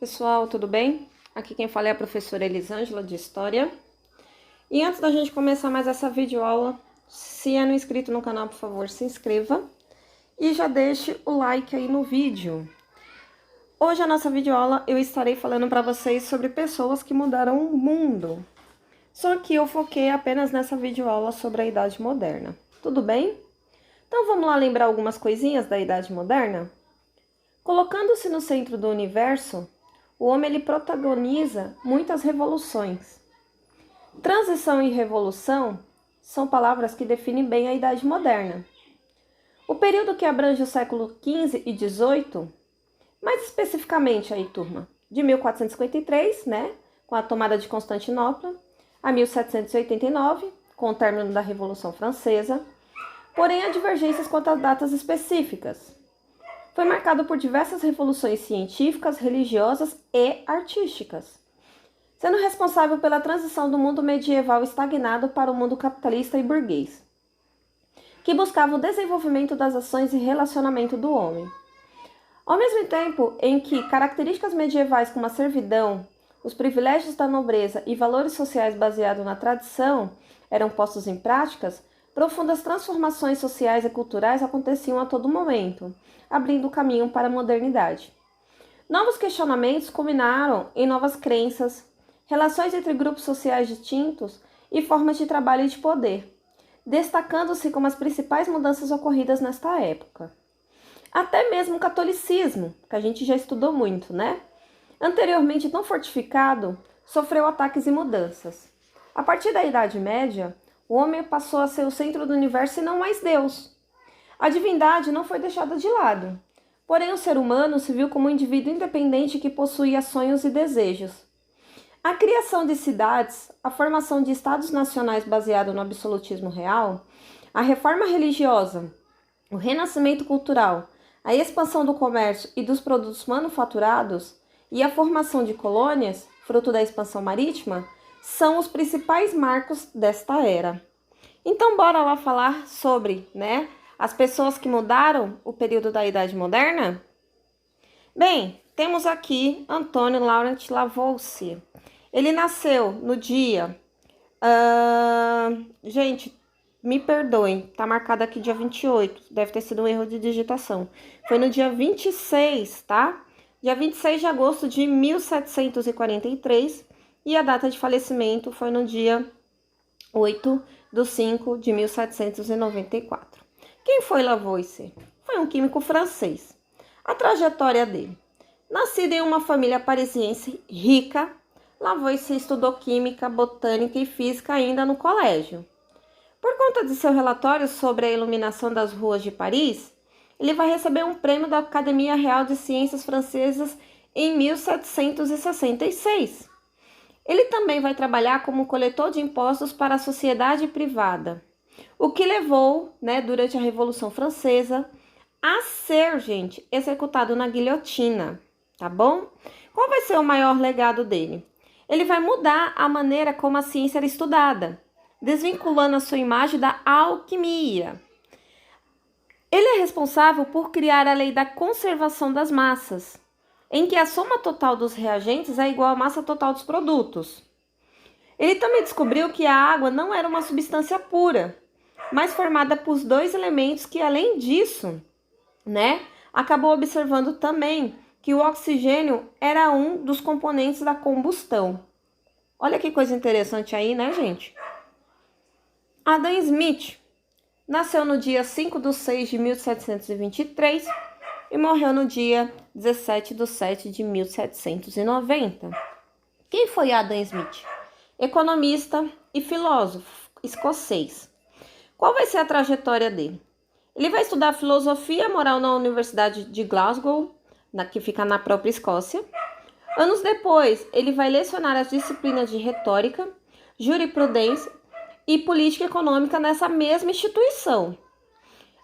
Pessoal, tudo bem? Aqui quem fala é a professora Elisângela de História. E antes da gente começar mais essa videoaula, se é não inscrito no canal, por favor, se inscreva e já deixe o like aí no vídeo. Hoje a nossa videoaula eu estarei falando para vocês sobre pessoas que mudaram o mundo. Só que eu foquei apenas nessa videoaula sobre a Idade Moderna. Tudo bem? Então vamos lá lembrar algumas coisinhas da Idade Moderna? Colocando-se no centro do universo, o homem ele protagoniza muitas revoluções. Transição e revolução são palavras que definem bem a Idade Moderna. O período que abrange o século XV e XVIII, mais especificamente aí, turma, de 1453, com a tomada de Constantinopla, a 1789, com o término da Revolução Francesa, porém há divergências quanto às datas específicas. Foi marcado por diversas revoluções científicas, religiosas e artísticas, sendo responsável pela transição do mundo medieval estagnado para o mundo capitalista e burguês, que buscava o desenvolvimento das ações e relacionamento do homem. Ao mesmo tempo em que características medievais como a servidão, os privilégios da nobreza e valores sociais baseados na tradição eram postos em práticas, profundas transformações sociais e culturais aconteciam a todo momento, abrindo o caminho para a modernidade. Novos questionamentos culminaram em novas crenças, relações entre grupos sociais distintos e formas de trabalho e de poder, destacando-se como as principais mudanças ocorridas nesta época. Até mesmo o catolicismo, que a gente já estudou muito, anteriormente tão fortificado, sofreu ataques e mudanças. A partir da Idade Média, o homem passou a ser o centro do universo e não mais Deus. A divindade não foi deixada de lado, porém o ser humano se viu como um indivíduo independente que possuía sonhos e desejos. A criação de cidades, a formação de estados nacionais baseado no absolutismo real, a reforma religiosa, o renascimento cultural, a expansão do comércio e dos produtos manufaturados e a formação de colônias, fruto da expansão marítima, são os principais marcos desta era. Então, bora lá falar sobre, as pessoas que mudaram o período da Idade Moderna? Bem, temos aqui Antônio Laurent Lavoisier. Ele nasceu no dia... Gente, me perdoem, tá marcado aqui dia 28, deve ter sido um erro de digitação. Foi no dia 26, tá? Dia 26 de agosto de 1743 e a data de falecimento foi no dia 8/5/1794. Quem foi Lavoisier? Foi um químico francês. A trajetória dele. Nascido em uma família parisiense rica, Lavoisier estudou química, botânica e física ainda no colégio. Por conta de seu relatório sobre a iluminação das ruas de Paris, ele vai receber um prêmio da Academia Real de Ciências Francesas em 1766. Ele também vai trabalhar como coletor de impostos para a sociedade privada, o que levou, durante a Revolução Francesa, a ser, executado na guilhotina, tá bom? Qual vai ser o maior legado dele? Ele vai mudar a maneira como a ciência era estudada, desvinculando a sua imagem da alquimia. Ele é responsável por criar a lei da conservação das massas, em que a soma total dos reagentes é igual à massa total dos produtos. Ele também descobriu que a água não era uma substância pura, mas formada por dois elementos que, além disso, acabou observando também que o oxigênio era um dos componentes da combustão. Olha que coisa interessante aí, gente? Adam Smith nasceu no dia 5/6/1723 e morreu no dia 17/7/1790. Quem foi Adam Smith? Economista e filósofo escocês. Qual vai ser a trajetória dele? Ele vai estudar filosofia moral na Universidade de Glasgow, que fica na própria Escócia. Anos depois, ele vai lecionar as disciplinas de retórica, jurisprudência e política econômica nessa mesma instituição.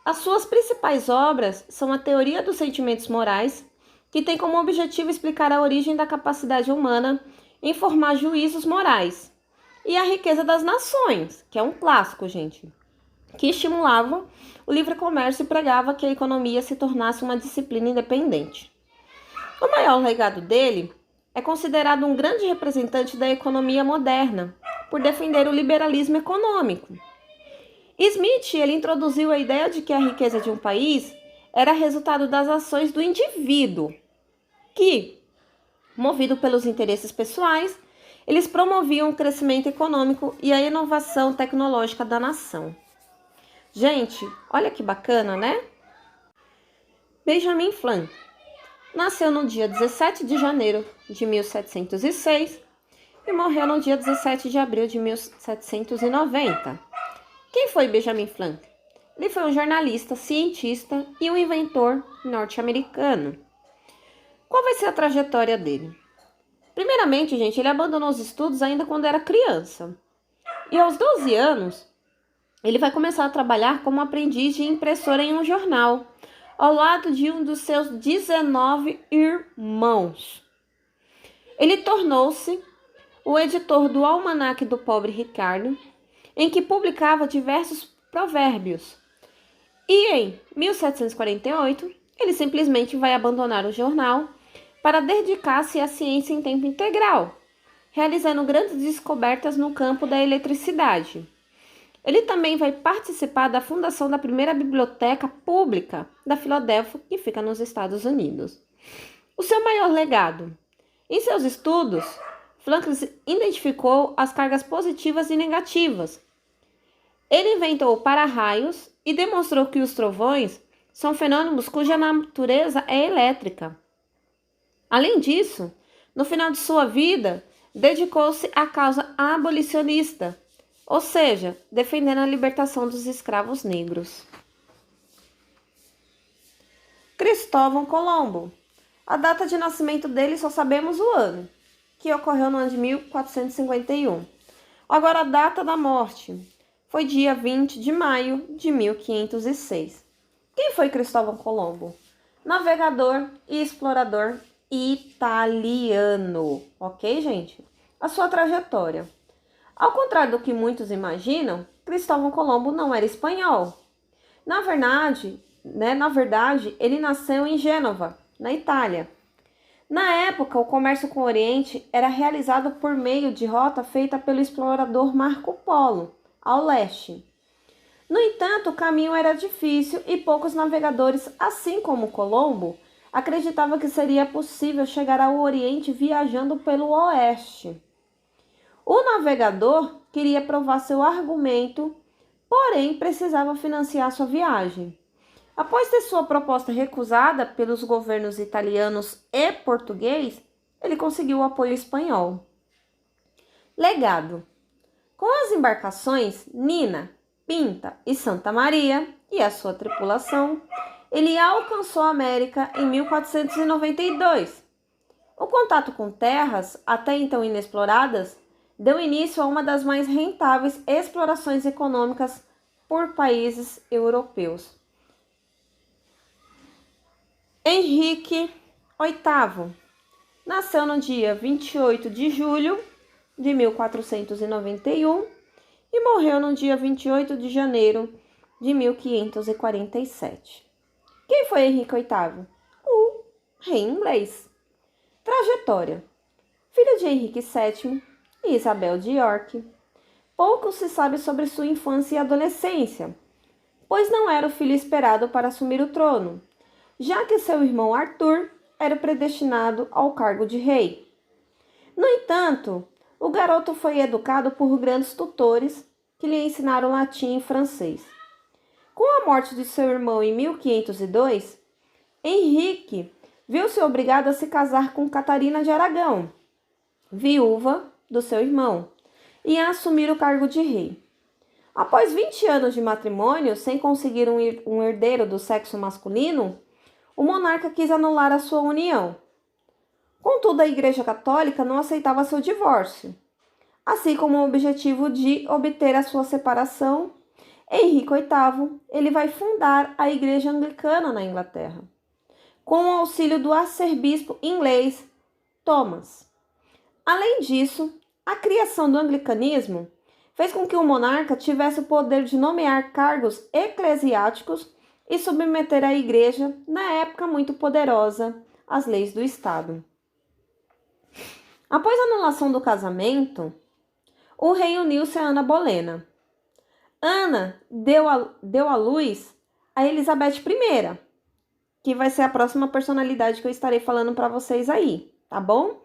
As suas principais obras são a Teoria dos Sentimentos Morais, que tem como objetivo explicar a origem da capacidade humana em formar juízos morais, e A Riqueza das Nações, que é um clássico, que estimulava o livre comércio e pregava que a economia se tornasse uma disciplina independente. O maior legado dele é considerado um grande representante da economia moderna, por defender o liberalismo econômico. Smith ele introduziu a ideia de que a riqueza de um país era resultado das ações do indivíduo, que, movido pelos interesses pessoais, eles promoviam o crescimento econômico e a inovação tecnológica da nação. Gente, olha que bacana, né? Benjamin Franklin nasceu no dia 17 de janeiro de 1706 e morreu no dia 17 de abril de 1790. Quem foi Benjamin Franklin? Ele foi um jornalista, cientista e um inventor norte-americano. Qual vai ser a trajetória dele? Primeiramente, gente, ele abandonou os estudos ainda quando era criança. E aos 12 anos, ele vai começar a trabalhar como aprendiz de impressora em um jornal, ao lado de um dos seus 19 irmãos. Ele tornou-se o editor do Almanaque do Pobre Ricardo, em que publicava diversos provérbios. E em 1748, ele simplesmente vai abandonar o jornal para dedicar-se à ciência em tempo integral, realizando grandes descobertas no campo da eletricidade. Ele também vai participar da fundação da primeira biblioteca pública da Filadélfia, que fica nos Estados Unidos. O seu maior legado. Em seus estudos, Franklin identificou as cargas positivas e negativas. Ele inventou o para-raios e demonstrou que os trovões são fenômenos cuja natureza é elétrica. Além disso, no final de sua vida, dedicou-se à causa abolicionista, ou seja, defendendo a libertação dos escravos negros. Cristóvão Colombo. A data de nascimento dele só sabemos o ano, que ocorreu no ano de 1451. Agora, a data da morte foi dia 20 de maio de 1506. Quem foi Cristóvão Colombo? Navegador e explorador italiano. Ok, gente? A sua trajetória. Ao contrário do que muitos imaginam, Cristóvão Colombo não era espanhol. Na verdade, ele nasceu em Gênova, na Itália. Na época, o comércio com o Oriente era realizado por meio de rota feita pelo explorador Marco Polo, ao leste. No entanto, o caminho era difícil e poucos navegadores, assim como Colombo, acreditavam que seria possível chegar ao Oriente viajando pelo oeste. O navegador queria provar seu argumento, porém precisava financiar sua viagem. Após ter sua proposta recusada pelos governos italianos e português, ele conseguiu o apoio espanhol. Legado. Com as embarcações Nina, Pinta e Santa Maria e a sua tripulação, ele alcançou a América em 1492. O contato com terras, até então inexploradas, deu início a uma das mais rentáveis explorações econômicas por países europeus. Henrique VIII nasceu no dia 28 de julho de 1491 e morreu no dia 28 de janeiro de 1547. Quem foi Henrique VIII? O rei inglês. Trajetória. Filho de Henrique VII e Isabel de York. Pouco se sabe sobre sua infância e adolescência, pois não era o filho esperado para assumir o trono, já que seu irmão Arthur era predestinado ao cargo de rei. No entanto, o garoto foi educado por grandes tutores que lhe ensinaram latim e francês. Com a morte de seu irmão em 1502, Henrique viu-se obrigado a se casar com Catarina de Aragão, viúva do seu irmão, e a assumir o cargo de rei. Após 20 anos de matrimônio, sem conseguir um herdeiro do sexo masculino, o monarca quis anular a sua união. Contudo, a Igreja Católica não aceitava seu divórcio. Assim como o objetivo de obter a sua separação, Henrique VIII ele vai fundar a Igreja Anglicana na Inglaterra, com o auxílio do arcebispo inglês Thomas. Além disso, a criação do anglicanismo fez com que o monarca tivesse o poder de nomear cargos eclesiásticos e submeter a igreja, na época muito poderosa, às leis do Estado. Após a anulação do casamento, o rei uniu-se a Ana Bolena. Ana deu à luz a Elizabeth I, que vai ser a próxima personalidade que eu estarei falando para vocês aí, tá bom?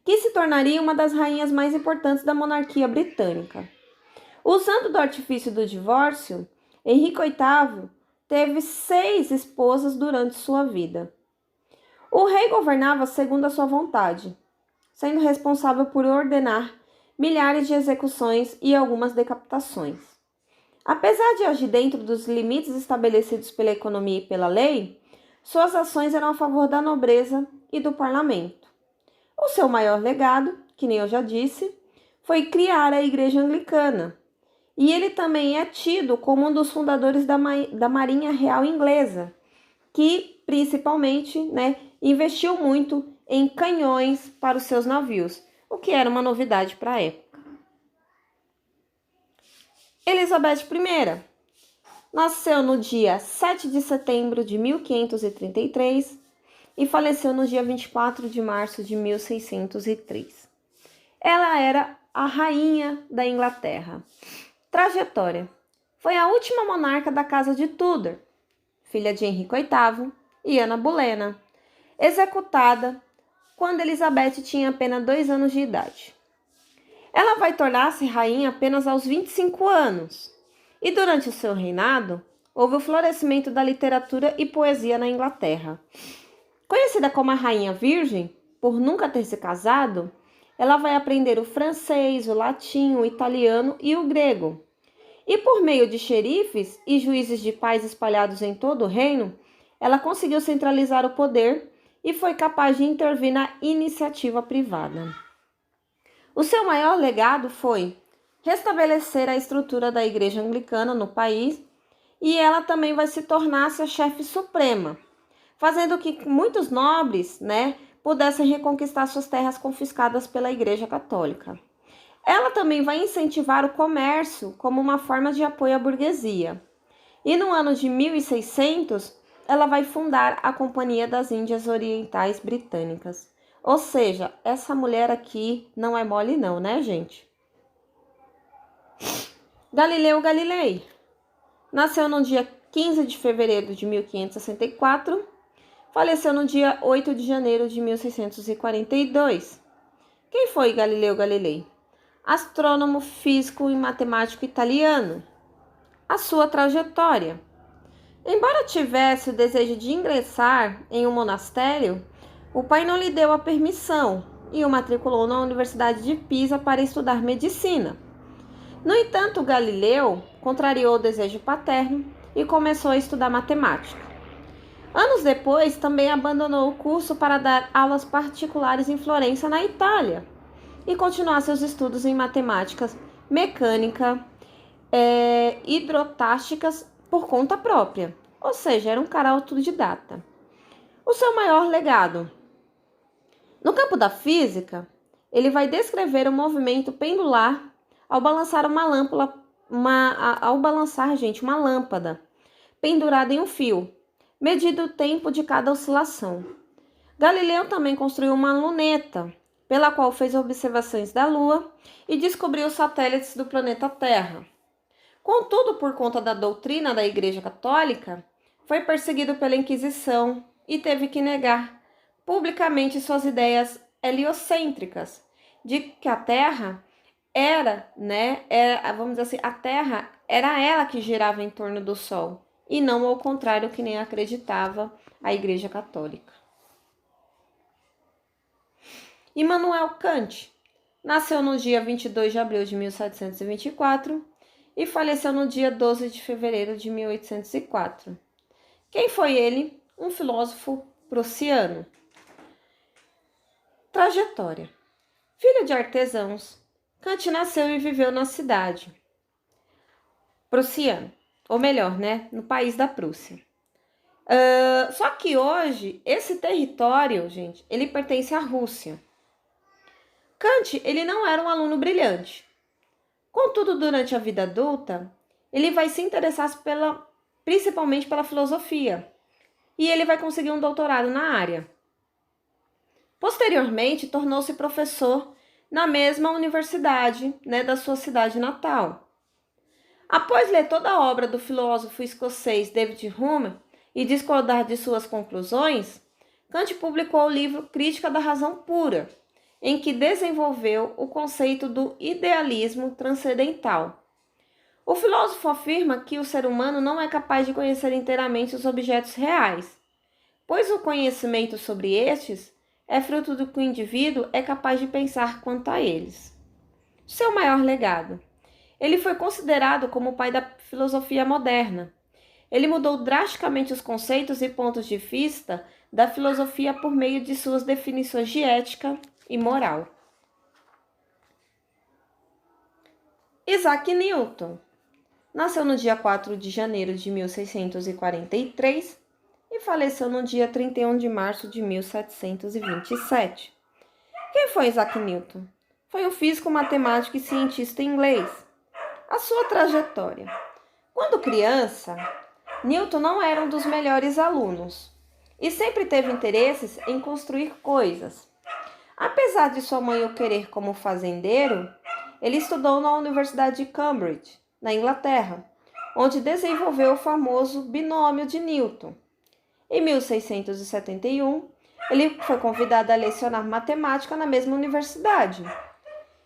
Que se tornaria uma das rainhas mais importantes da monarquia britânica. Usando do artifício do divórcio, Henrique VIII teve 6 esposas durante sua vida. O rei governava segundo a sua vontade, sendo responsável por ordenar milhares de execuções e algumas decapitações. Apesar de agir dentro dos limites estabelecidos pela economia e pela lei, suas ações eram a favor da nobreza e do parlamento. O seu maior legado, que nem eu já disse, foi criar a Igreja Anglicana, e ele também é tido como um dos fundadores da Marinha Real Inglesa, que principalmente, investiu muito em canhões para os seus navios, o que era uma novidade para a época. Elizabeth I nasceu no dia 7 de setembro de 1533 e faleceu no dia 24 de março de 1603. Ela era a rainha da Inglaterra. Trajetória. Foi a última monarca da casa de Tudor, filha de Henrique VIII e Ana Bolena, executada quando Elizabeth tinha apenas 2 anos de idade. Ela vai tornar-se rainha apenas aos 25 anos, e durante o seu reinado, houve o florescimento da literatura e poesia na Inglaterra. Conhecida como a Rainha Virgem, por nunca ter se casado, ela vai aprender o francês, o latim, o italiano e o grego. E por meio de xerifes e juízes de paz espalhados em todo o reino, ela conseguiu centralizar o poder e foi capaz de intervir na iniciativa privada. O seu maior legado foi restabelecer a estrutura da Igreja Anglicana no país, e ela também vai se tornar a chefe suprema, fazendo que muitos nobres, pudessem reconquistar suas terras confiscadas pela Igreja Católica. Ela também vai incentivar o comércio como uma forma de apoio à burguesia. E no ano de 1600, ela vai fundar a Companhia das Índias Orientais Britânicas. Ou seja, essa mulher aqui não é mole não, né, gente? Galileu Galilei nasceu no dia 15 de fevereiro de 1564, faleceu no dia 8 de janeiro de 1642. Quem foi Galileu Galilei? Astrônomo, físico e matemático italiano. A sua trajetória. Embora tivesse o desejo de ingressar em um monastério, o pai não lhe deu a permissão e o matriculou na Universidade de Pisa para estudar medicina. No entanto, Galileu contrariou o desejo paterno e começou a estudar matemática. Anos depois, também abandonou o curso para dar aulas particulares em Florença, na Itália, e continuar seus estudos em matemáticas, mecânica, hidrotáticas por conta própria. Ou seja, era um cara autodidata. O seu maior legado. No campo da física, ele vai descrever o movimento pendular ao balançar uma lâmpada pendurada em um fio, medindo o tempo de cada oscilação. Galileu também construiu uma luneta, pela qual fez observações da Lua e descobriu os satélites do planeta Terra. Contudo, por conta da doutrina da Igreja Católica, foi perseguido pela Inquisição e teve que negar publicamente suas ideias heliocêntricas, de que a Terra a Terra era ela que girava em torno do Sol, e não ao contrário que nem acreditava a Igreja Católica. Immanuel Kant nasceu no dia 22 de abril de 1724 e faleceu no dia 12 de fevereiro de 1804. Quem foi ele? Um filósofo prussiano. Trajetória. Filho de artesãos, Kant nasceu e viveu na cidade prussiana, ou melhor, no país da Prússia. Só que hoje, esse território, gente, ele pertence à Rússia. Kant, ele não era um aluno brilhante. Contudo, durante a vida adulta, ele vai se interessar principalmente pela filosofia, e ele vai conseguir um doutorado na área. Posteriormente, tornou-se professor na mesma universidade, da sua cidade natal. Após ler toda a obra do filósofo escocês David Hume e discordar de suas conclusões, Kant publicou o livro Crítica da Razão Pura, em que desenvolveu o conceito do idealismo transcendental. O filósofo afirma que o ser humano não é capaz de conhecer inteiramente os objetos reais, pois o conhecimento sobre estes é fruto do que o indivíduo é capaz de pensar quanto a eles. Seu maior legado. Ele foi considerado como o pai da filosofia moderna. Ele mudou drasticamente os conceitos e pontos de vista da filosofia por meio de suas definições de ética e moral. Isaac Newton nasceu no dia 4 de janeiro de 1643 e faleceu no dia 31 de março de 1727. Quem foi Isaac Newton? Foi um físico, matemático e cientista inglês. A sua trajetória. Quando criança, Newton não era um dos melhores alunos e sempre teve interesses em construir coisas. Apesar de sua mãe o querer como fazendeiro, ele estudou na Universidade de Cambridge, na Inglaterra, onde desenvolveu o famoso binômio de Newton. Em 1671, ele foi convidado a lecionar matemática na mesma universidade.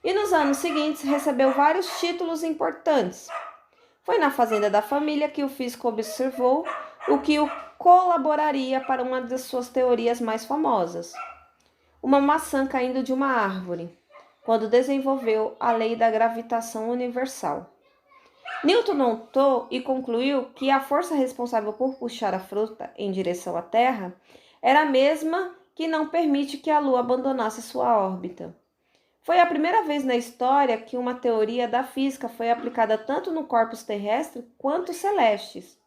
E nos anos seguintes recebeu vários títulos importantes. Foi na fazenda da família que o físico observou o que o colaboraria para uma das suas teorias mais famosas, uma maçã caindo de uma árvore, quando desenvolveu a lei da gravitação universal. Newton notou e concluiu que a força responsável por puxar a fruta em direção à Terra era a mesma que não permite que a Lua abandonasse sua órbita. Foi a primeira vez na história que uma teoria da física foi aplicada tanto no corpus terrestre quanto celestes.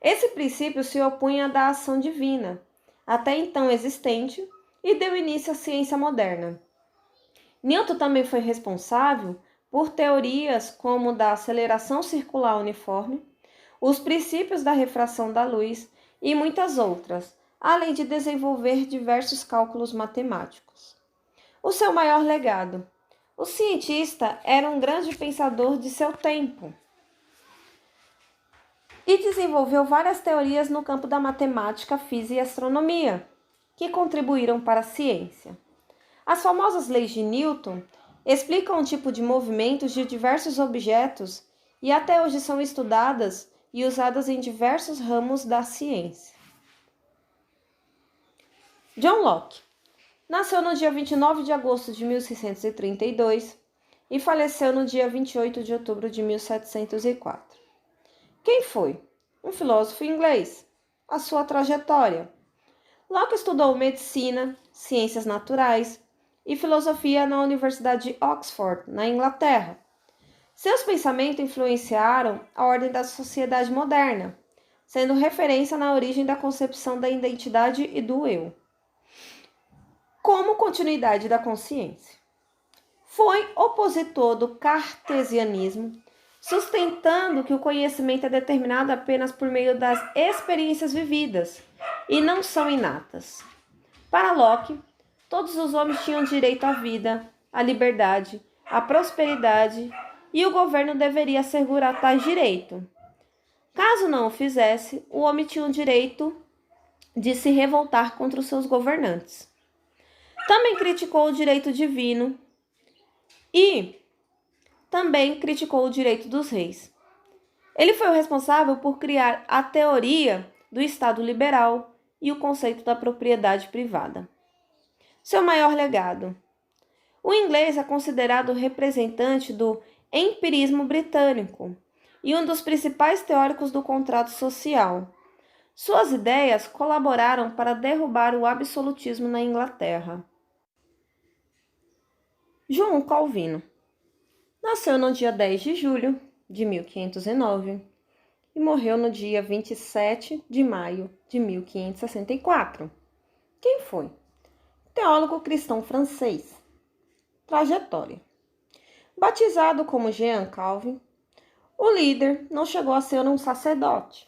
Esse princípio se opunha à da ação divina, até então existente, e deu início à ciência moderna. Newton também foi responsável por teorias como da aceleração circular uniforme, os princípios da refração da luz e muitas outras, além de desenvolver diversos cálculos matemáticos. O seu maior legado. O cientista era um grande pensador de seu tempo e desenvolveu várias teorias no campo da matemática, física e astronomia, que contribuíram para a ciência. As famosas leis de Newton explicam o tipo de movimentos de diversos objetos e até hoje são estudadas e usadas em diversos ramos da ciência. John Locke nasceu no dia 29 de agosto de 1632 e faleceu no dia 28 de outubro de 1704. Quem foi? Um filósofo inglês. A sua trajetória. Locke estudou medicina, ciências naturais e filosofia na Universidade de Oxford, na Inglaterra. Seus pensamentos influenciaram a ordem da sociedade moderna, sendo referência na origem da concepção da identidade e do eu, como continuidade da consciência. Foi opositor do cartesianismo, sustentando que o conhecimento é determinado apenas por meio das experiências vividas e não são inatas. Para Locke, todos os homens tinham direito à vida, à liberdade, à prosperidade e o governo deveria assegurar tais direitos. Caso não o fizesse, o homem tinha o direito de se revoltar contra os seus governantes. Também criticou o direito divino e também criticou o direito dos reis. Ele foi o responsável por criar a teoria do Estado liberal e o conceito da propriedade privada. Seu maior legado. O inglês é considerado o representante do empirismo britânico e um dos principais teóricos do contrato social. Suas ideias colaboraram para derrubar o absolutismo na Inglaterra. João Calvino nasceu no dia 10 de julho de 1509 e morreu no dia 27 de maio de 1564. Quem foi? Teólogo cristão francês. Trajetória. Batizado como Jean Calvin, o líder não chegou a ser um sacerdote,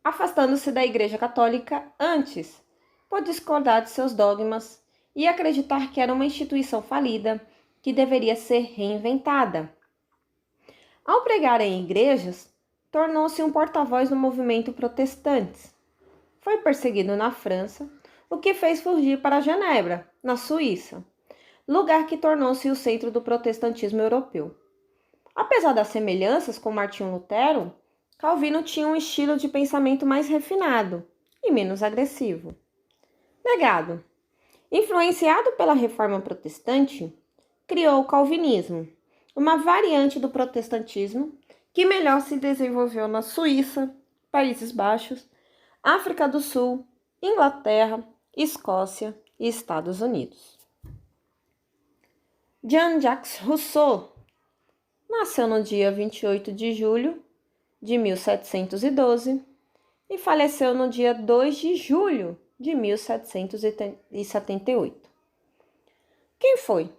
afastando-se da Igreja Católica antes, por discordar de seus dogmas e acreditar que era uma instituição falida que deveria ser reinventada. Ao pregar em igrejas, tornou-se um porta-voz do movimento protestante. Foi perseguido na França, o que fez fugir para Genebra, na Suíça, lugar que tornou-se o centro do protestantismo europeu. Apesar das semelhanças com Martinho Lutero, Calvino tinha um estilo de pensamento mais refinado e menos agressivo. Legado. Influenciado pela Reforma Protestante, criou o Calvinismo, uma variante do protestantismo que melhor se desenvolveu na Suíça, Países Baixos, África do Sul, Inglaterra, Escócia e Estados Unidos. Jean-Jacques Rousseau nasceu no dia 28 de julho de 1712 e faleceu no dia 2 de julho de 1778. Quem foi?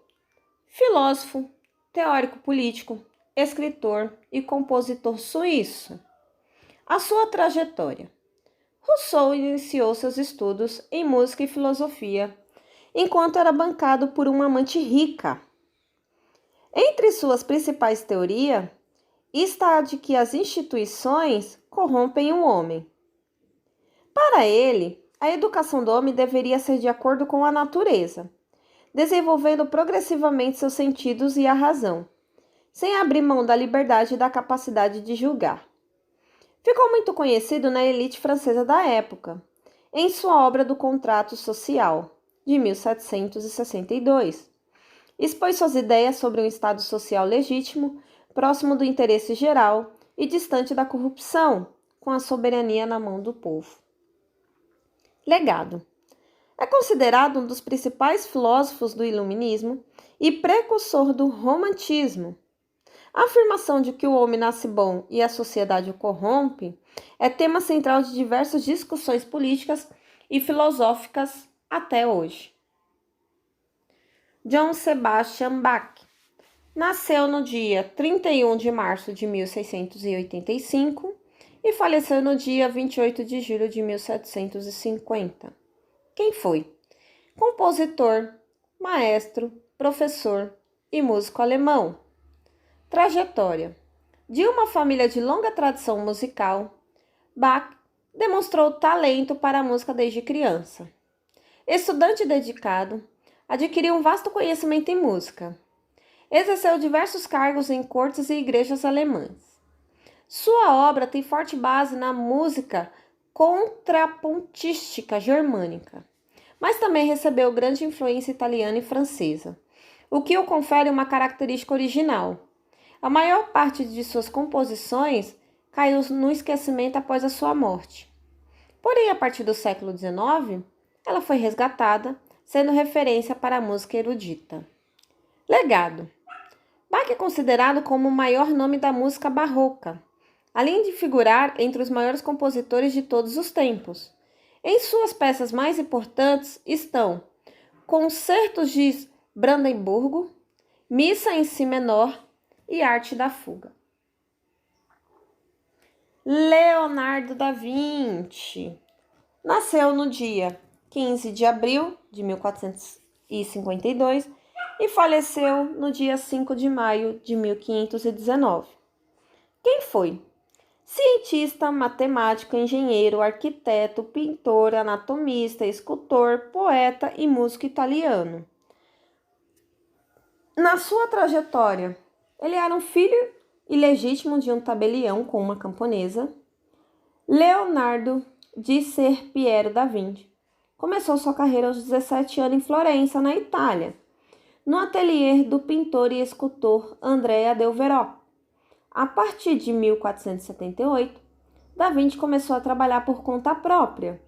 Filósofo, teórico político, escritor e compositor suíço. A sua trajetória. Rousseau iniciou seus estudos em música e filosofia, enquanto era bancado por uma amante rica. Entre suas principais teorias está a de que as instituições corrompem o homem. Para ele, a educação do homem deveria ser de acordo com a natureza, desenvolvendo progressivamente seus sentidos e a razão, sem abrir mão da liberdade e da capacidade de julgar. Ficou muito conhecido na elite francesa da época, em sua obra do Contrato Social, de 1762. Expôs suas ideias sobre um Estado social legítimo, próximo do interesse geral e distante da corrupção, com a soberania na mão do povo. Legado. É considerado um dos principais filósofos do Iluminismo e precursor do Romantismo. A afirmação de que o homem nasce bom e a sociedade o corrompe é tema central de diversas discussões políticas e filosóficas até hoje. Johann Sebastian Bach nasceu no dia 31 de março de 1685 e faleceu no dia 28 de julho de 1750. Quem foi? Compositor, maestro, professor e músico alemão. Trajetória. De uma família de longa tradição musical, Bach demonstrou talento para a música desde criança. Estudante dedicado, adquiriu um vasto conhecimento em música. Exerceu diversos cargos em cortes e igrejas alemãs. Sua obra tem forte base na música contrapontística germânica, mas também recebeu grande influência italiana e francesa, o que o confere uma característica original. A maior parte de suas composições caiu no esquecimento após a sua morte. Porém, a partir do século XIX, ela foi resgatada, sendo referência para a música erudita. Legado. Bach é considerado como o maior nome da música barroca, além de figurar entre os maiores compositores de todos os tempos. Em suas peças mais importantes estão Concertos de Brandemburgo, Missa em Si menor e Arte da Fuga. Leonardo da Vinci nasceu no dia 15 de abril de 1452 e faleceu no dia 5 de maio de 1519. Quem foi? Cientista, matemático, engenheiro, arquiteto, pintor, anatomista, escultor, poeta e músico italiano. Na sua trajetória, ele era um filho ilegítimo de um tabelião com uma camponesa. Leonardo di Ser Piero da Vinci começou sua carreira aos 17 anos em Florença, na Itália, no ateliê do pintor e escultor Andrea del Verrocchio. A partir de 1478, Da Vinci começou a trabalhar por conta própria.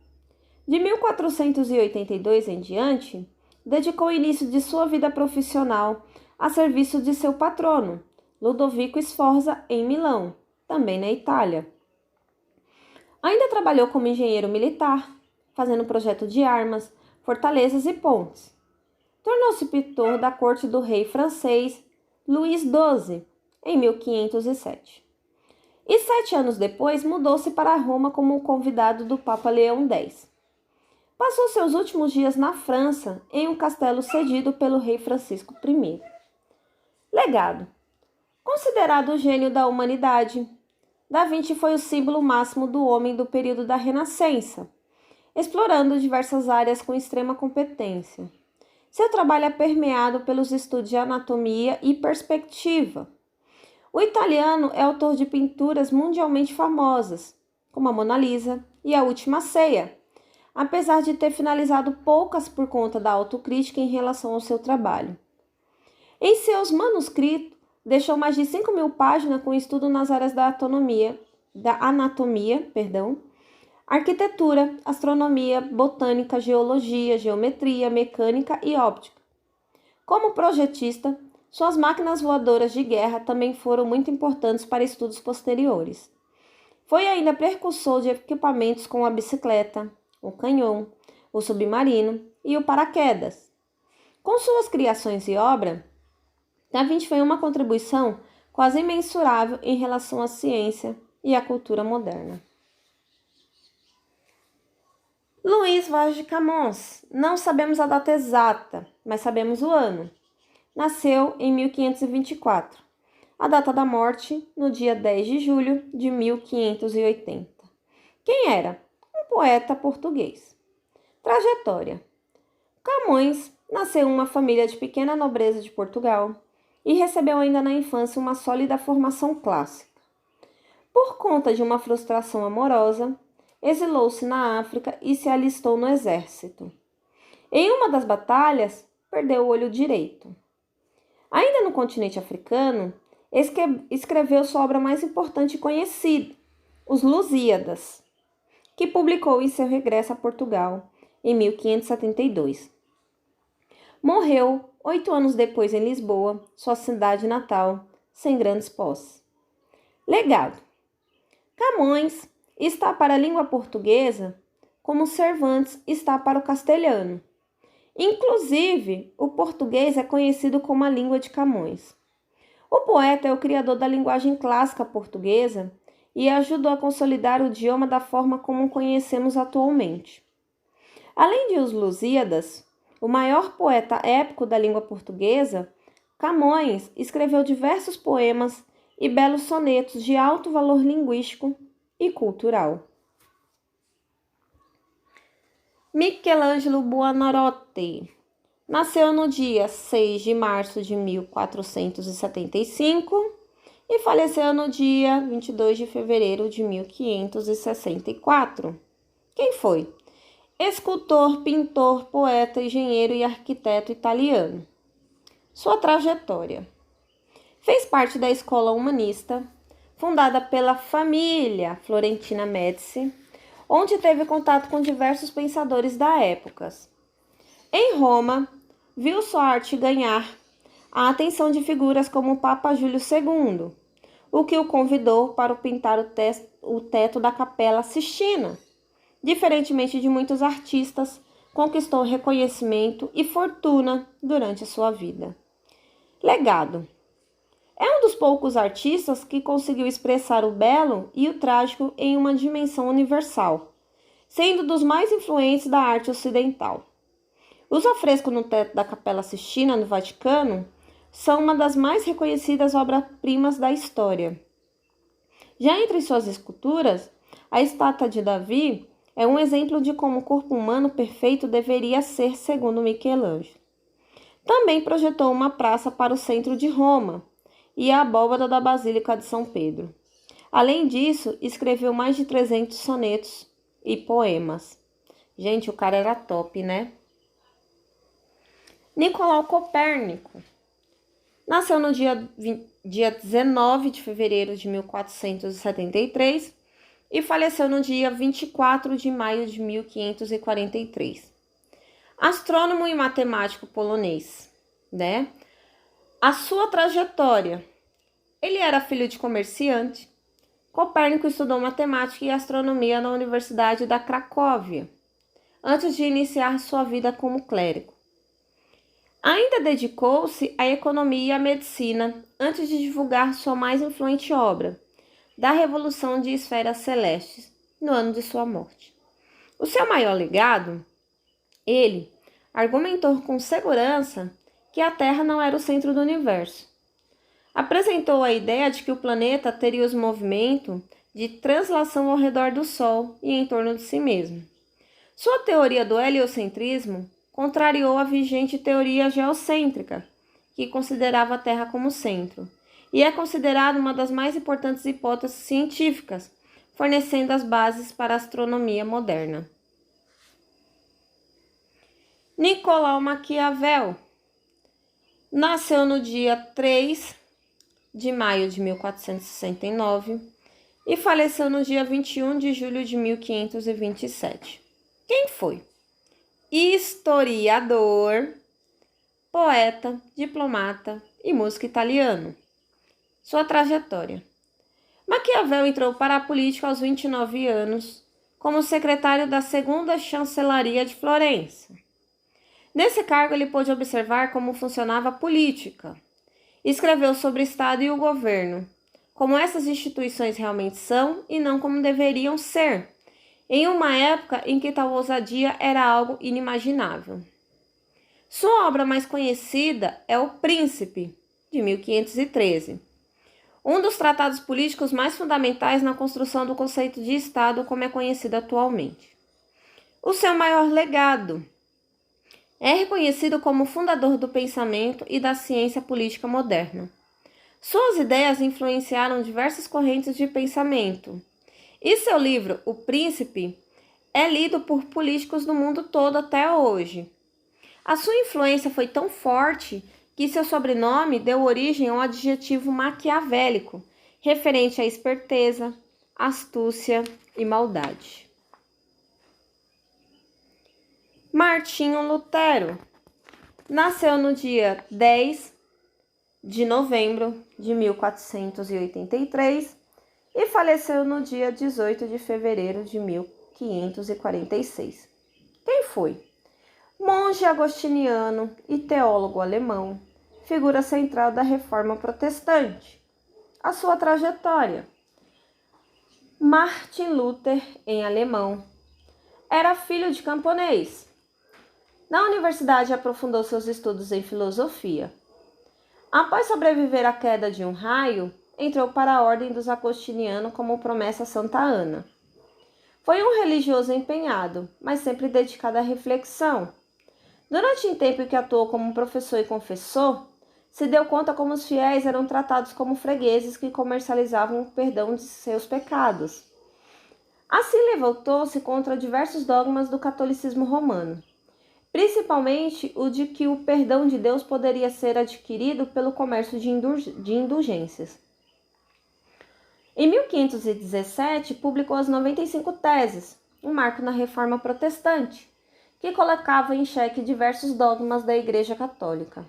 De 1482 em diante, dedicou o início de sua vida profissional a serviço de seu patrono, Ludovico Sforza, em Milão, também na Itália. Ainda trabalhou como engenheiro militar, fazendo projeto de armas, fortalezas e pontes. Tornou-se pintor da corte do rei francês Luís XII, em 1507. E 7 anos depois mudou-se para Roma como convidado do Papa Leão X. Passou seus últimos dias na França, em um castelo cedido pelo rei Francisco I. Legado. Considerado o gênio da humanidade, Da Vinci foi o símbolo máximo do homem do período da Renascença, explorando diversas áreas com extrema competência. Seu trabalho é permeado pelos estudos de anatomia e perspectiva. O italiano é autor de pinturas mundialmente famosas, como a Mona Lisa e a Última Ceia, apesar de ter finalizado poucas por conta da autocrítica em relação ao seu trabalho. Em seus manuscritos, deixou mais de 5.000 páginas com estudo nas áreas da anatomia, arquitetura, astronomia, botânica, geologia, geometria, mecânica e óptica. Como projetista, suas máquinas voadoras de guerra também foram muito importantes para estudos posteriores. Foi ainda precursor de equipamentos como a bicicleta, o canhão, o submarino e o paraquedas. Com suas criações e obra, Da Vinci foi uma contribuição quase imensurável em relação à ciência e à cultura moderna. Luís Vaz de Camões. Não sabemos a data exata, mas sabemos o ano. Nasceu em 1524. A data da morte, no dia 10 de julho de 1580. Quem era? Um poeta português. Trajetória. Camões nasceu em uma família de pequena nobreza de Portugal e recebeu ainda na infância uma sólida formação clássica. Por conta de uma frustração amorosa, exilou-se na África e se alistou no exército. Em uma das batalhas, perdeu o olho direito. Ainda no continente africano, escreveu sua obra mais importante e conhecida, Os Lusíadas, que publicou em seu regresso a Portugal em 1572. Morreu 8 anos depois em Lisboa, sua cidade natal, sem grandes posses. Legado. Camões está para a língua portuguesa como Cervantes está para o castelhano. Inclusive, o português é conhecido como a língua de Camões. O poeta é o criador da linguagem clássica portuguesa e ajudou a consolidar o idioma da forma como o conhecemos atualmente. Além de Os Lusíadas, o maior poeta épico da língua portuguesa, Camões escreveu diversos poemas e belos sonetos de alto valor linguístico e cultural. Michelangelo Buonarroti nasceu no dia 6 de março de 1475 e faleceu no dia 22 de fevereiro de 1564. Quem foi? Escultor, pintor, poeta, engenheiro e arquiteto italiano. Sua trajetória. Fez parte da escola humanista, fundada pela família Florentina Médici, onde teve contato com diversos pensadores da época. Em Roma, viu sua arte ganhar a atenção de figuras como o Papa Júlio II, o que o convidou para pintar o teto da Capela Sistina. Diferentemente de muitos artistas, conquistou reconhecimento e fortuna durante a sua vida. Legado. É um dos poucos artistas que conseguiu expressar o belo e o trágico em uma dimensão universal, sendo dos mais influentes da arte ocidental. Os afrescos no teto da Capela Sistina, no Vaticano, são uma das mais reconhecidas obras-primas da história. Já entre suas esculturas, a estátua de Davi é um exemplo de como o corpo humano perfeito deveria ser, segundo Michelangelo. Também projetou uma praça para o centro de Roma e a abóbada da Basílica de São Pedro. Além disso, escreveu mais de 300 sonetos e poemas. Gente, o cara era top, né? Nicolau Copérnico nasceu no dia 19 de fevereiro de 1473 e faleceu no dia 24 de maio de 1543. Astrônomo e matemático polonês, né? A sua trajetória. Ele era filho de comerciante. Copérnico estudou matemática e astronomia na Universidade da Cracóvia, antes de iniciar sua vida como clérigo. Ainda dedicou-se à economia e à medicina, antes de divulgar sua mais influente obra, da Revolução de Esferas Celestes, no ano de sua morte. O seu maior legado Ele argumentou com segurança que a Terra não era o centro do universo. Apresentou a ideia de que o planeta teria os movimentos de translação ao redor do Sol e em torno de si mesmo. Sua teoria do heliocentrismo contrariou a vigente teoria geocêntrica, que considerava a Terra como centro, e é considerada uma das mais importantes hipóteses científicas, fornecendo as bases para a astronomia moderna. Nicolau Maquiavel nasceu no dia 3 de maio de 1469 e faleceu no dia 21 de julho de 1527. Quem foi? Historiador, poeta, diplomata e músico italiano. Sua trajetória. Maquiavel entrou para a política aos 29 anos como secretário da segunda chancelaria de Florença. Nesse cargo, ele pôde observar como funcionava a política. Escreveu sobre o Estado e o governo, como essas instituições realmente são e não como deveriam ser, em uma época em que tal ousadia era algo inimaginável. Sua obra mais conhecida é O Príncipe, de 1513, um dos tratados políticos mais fundamentais na construção do conceito de Estado como é conhecido atualmente. O seu maior legado é reconhecido como fundador do pensamento e da ciência política moderna. Suas ideias influenciaram diversas correntes de pensamento, e seu livro, O Príncipe, é lido por políticos do mundo todo até hoje. A sua influência foi tão forte que seu sobrenome deu origem ao adjetivo maquiavélico, referente à esperteza, astúcia e maldade. Martinho Lutero nasceu no dia 10 de novembro de 1483 e faleceu no dia 18 de fevereiro de 1546. Quem foi? Monge agostiniano e teólogo alemão, figura central da Reforma Protestante. A sua trajetória. Martin Luther, em alemão, era filho de camponês. Na universidade aprofundou seus estudos em filosofia. Após sobreviver à queda de um raio, entrou para a ordem dos agostinianos como promessa Santa Ana. Foi um religioso empenhado, mas sempre dedicado à reflexão. Durante o tempo em que atuou como professor e confessor, se deu conta como os fiéis eram tratados como fregueses que comercializavam o perdão de seus pecados. Assim levantou-se contra diversos dogmas do catolicismo romano, principalmente o de que o perdão de Deus poderia ser adquirido pelo comércio de indulgências. Em 1517, publicou as 95 Teses, um marco na Reforma Protestante, que colocava em xeque diversos dogmas da Igreja Católica.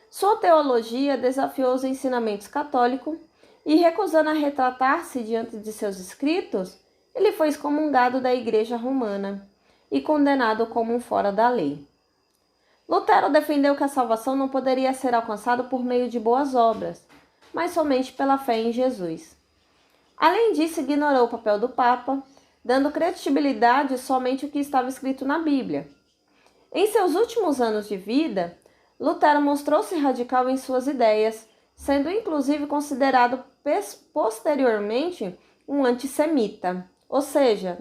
Sua teologia desafiou os ensinamentos católicos e, recusando a retratar-se diante de seus escritos, ele foi excomungado da Igreja Romana e condenado como um fora da lei. Lutero defendeu que a salvação não poderia ser alcançada por meio de boas obras, mas somente pela fé em Jesus. Além disso, ignorou o papel do Papa, dando credibilidade somente ao que estava escrito na Bíblia. Em seus últimos anos de vida, Lutero mostrou-se radical em suas ideias, sendo inclusive considerado posteriormente um antissemita, ou seja,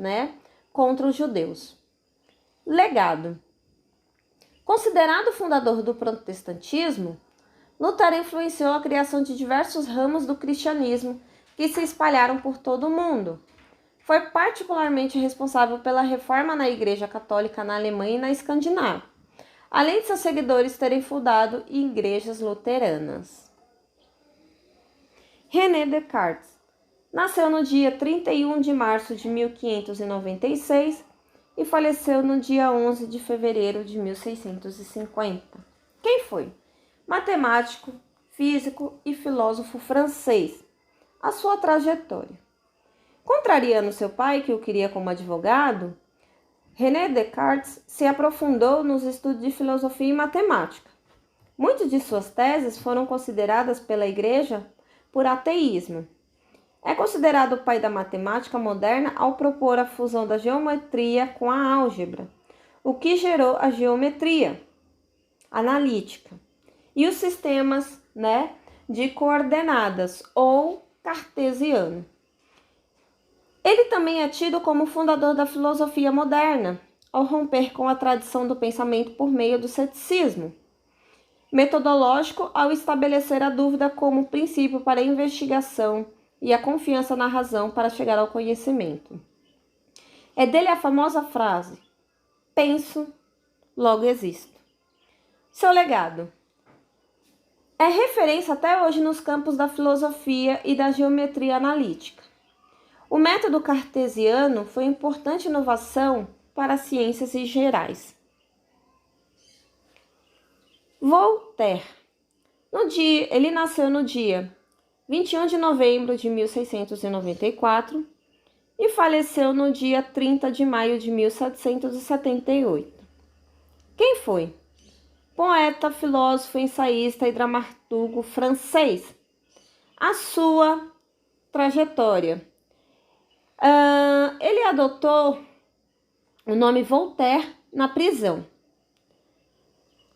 contra os judeus. Legado. Considerado fundador do protestantismo, Lutero influenciou a criação de diversos ramos do cristianismo que se espalharam por todo o mundo. Foi particularmente responsável pela reforma na Igreja Católica na Alemanha e na Escandinávia, além de seus seguidores terem fundado igrejas luteranas. René Descartes nasceu no dia 31 de março de 1596 e faleceu no dia 11 de fevereiro de 1650. Quem foi? Matemático, físico e filósofo francês. A sua trajetória. Contrariando seu pai, que o queria como advogado, René Descartes se aprofundou nos estudos de filosofia e matemática. Muitas de suas teses foram consideradas pela Igreja por ateísmo. É considerado o pai da matemática moderna ao propor a fusão da geometria com a álgebra, o que gerou a geometria analítica e os sistemas, né, de coordenadas ou cartesiano. Ele também é tido como fundador da filosofia moderna, ao romper com a tradição do pensamento por meio do ceticismo metodológico, ao estabelecer a dúvida como princípio para a investigação e a confiança na razão para chegar ao conhecimento. É dele a famosa frase: penso, logo existo. Seu legado é referência até hoje nos campos da filosofia e da geometria analítica. O método cartesiano foi importante inovação para as ciências em gerais. Voltaire. Ele nasceu no dia 21 de novembro de 1694 e faleceu no dia 30 de maio de 1778. Quem foi? Poeta, filósofo, ensaísta e dramaturgo francês. A sua trajetória. Ele adotou o nome Voltaire na prisão,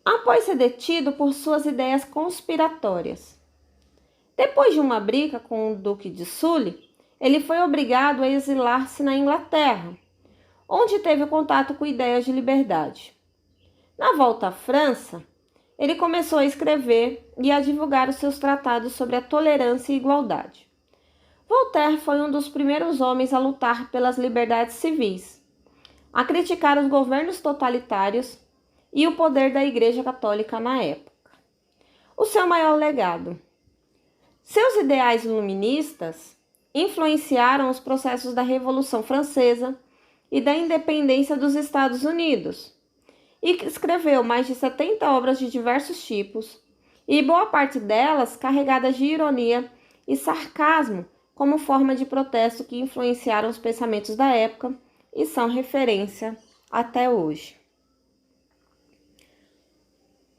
após ser detido por suas ideias conspiratórias. Depois de uma briga com o Duque de Sully, ele foi obrigado a exilar-se na Inglaterra, onde teve contato com ideias de liberdade. Na volta à França, ele começou a escrever e a divulgar os seus tratados sobre a tolerância e igualdade. Voltaire foi um dos primeiros homens a lutar pelas liberdades civis, a criticar os governos totalitários e o poder da Igreja Católica na época. O seu maior legado. Seus ideais iluministas influenciaram os processos da Revolução Francesa e da independência dos Estados Unidos, e escreveu mais de 70 obras de diversos tipos, e boa parte delas carregadas de ironia e sarcasmo como forma de protesto que influenciaram os pensamentos da época e são referência até hoje.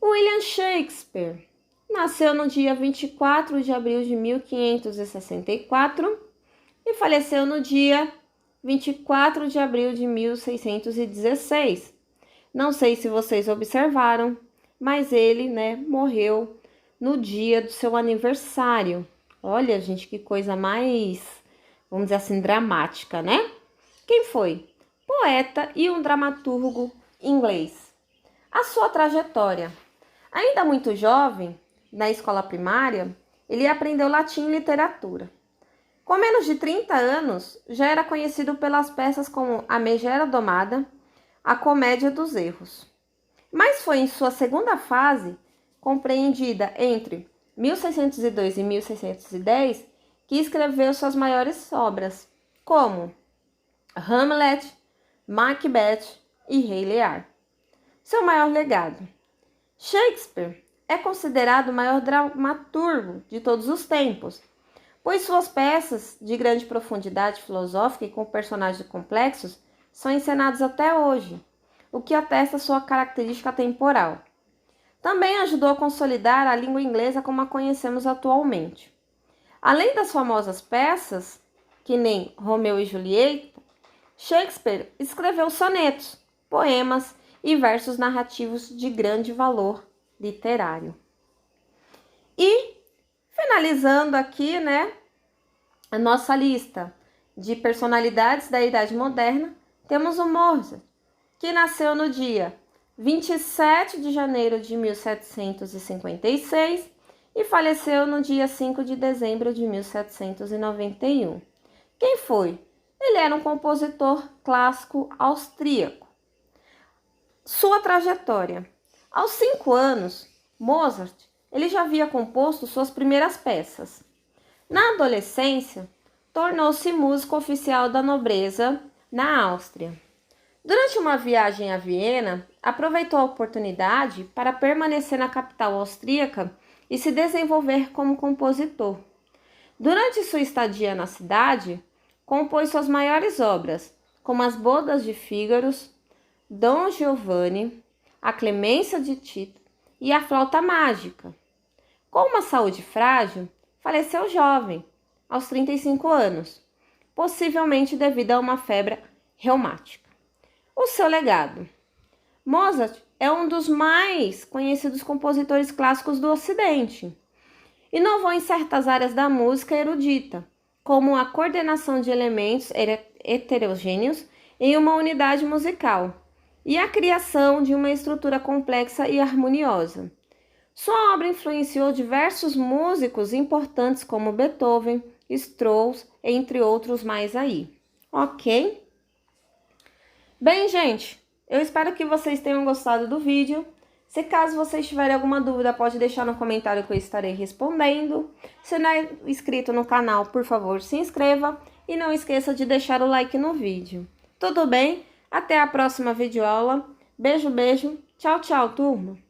William Shakespeare nasceu no dia 24 de abril de 1564 e faleceu no dia 24 de abril de 1616. Não sei se vocês observaram, mas ele, morreu no dia do seu aniversário. Olha, gente, que coisa mais, vamos dizer assim, dramática, né? Quem foi? Poeta e um dramaturgo inglês. A sua trajetória. Ainda muito jovem, na escola primária, ele aprendeu latim e literatura. Com menos de 30 anos, já era conhecido pelas peças como A Megera Domada, A Comédia dos Erros. Mas foi em sua segunda fase, compreendida entre 1602 e 1610, que escreveu suas maiores obras, como Hamlet, Macbeth e Rei Lear. Seu maior legado. Shakespeare é considerado o maior dramaturgo de todos os tempos, pois suas peças de grande profundidade filosófica e com personagens complexos são encenados até hoje, o que atesta sua característica temporal. Também ajudou a consolidar a língua inglesa como a conhecemos atualmente. Além das famosas peças, que nem Romeu e Julieta, Shakespeare escreveu sonetos, poemas e versos narrativos de grande valor literário. E, finalizando aqui, a nossa lista de personalidades da Idade Moderna, temos o Mozart, que nasceu no dia 27 de janeiro de 1756 e faleceu no dia 5 de dezembro de 1791. Quem foi? Ele era um compositor clássico austríaco. Sua trajetória. Aos 5 anos, Mozart ele já havia composto suas primeiras peças. Na adolescência, tornou-se músico oficial da nobreza na Áustria. Durante uma viagem a Viena, aproveitou a oportunidade para permanecer na capital austríaca e se desenvolver como compositor. Durante sua estadia na cidade, compôs suas maiores obras, como As Bodas de Fígaro, Dom Giovanni, A Clemência de Tito e A Flauta Mágica. Com uma saúde frágil, faleceu jovem, aos 35 anos, possivelmente devido a uma febre reumática. O seu legado. Mozart é um dos mais conhecidos compositores clássicos do Ocidente. Inovou em certas áreas da música erudita, como a coordenação de elementos heterogêneos em uma unidade musical e a criação de uma estrutura complexa e harmoniosa. Sua obra influenciou diversos músicos importantes como Beethoven, Strauss, entre outros mais aí. Ok? Bem, gente, eu espero que vocês tenham gostado do vídeo. Se caso vocês tiverem alguma dúvida, pode deixar no comentário que eu estarei respondendo. Se não é inscrito no canal, por favor, se inscreva e não esqueça de deixar o like no vídeo. Tudo bem? Até a próxima videoaula. Beijo, beijo. Tchau, tchau, turma.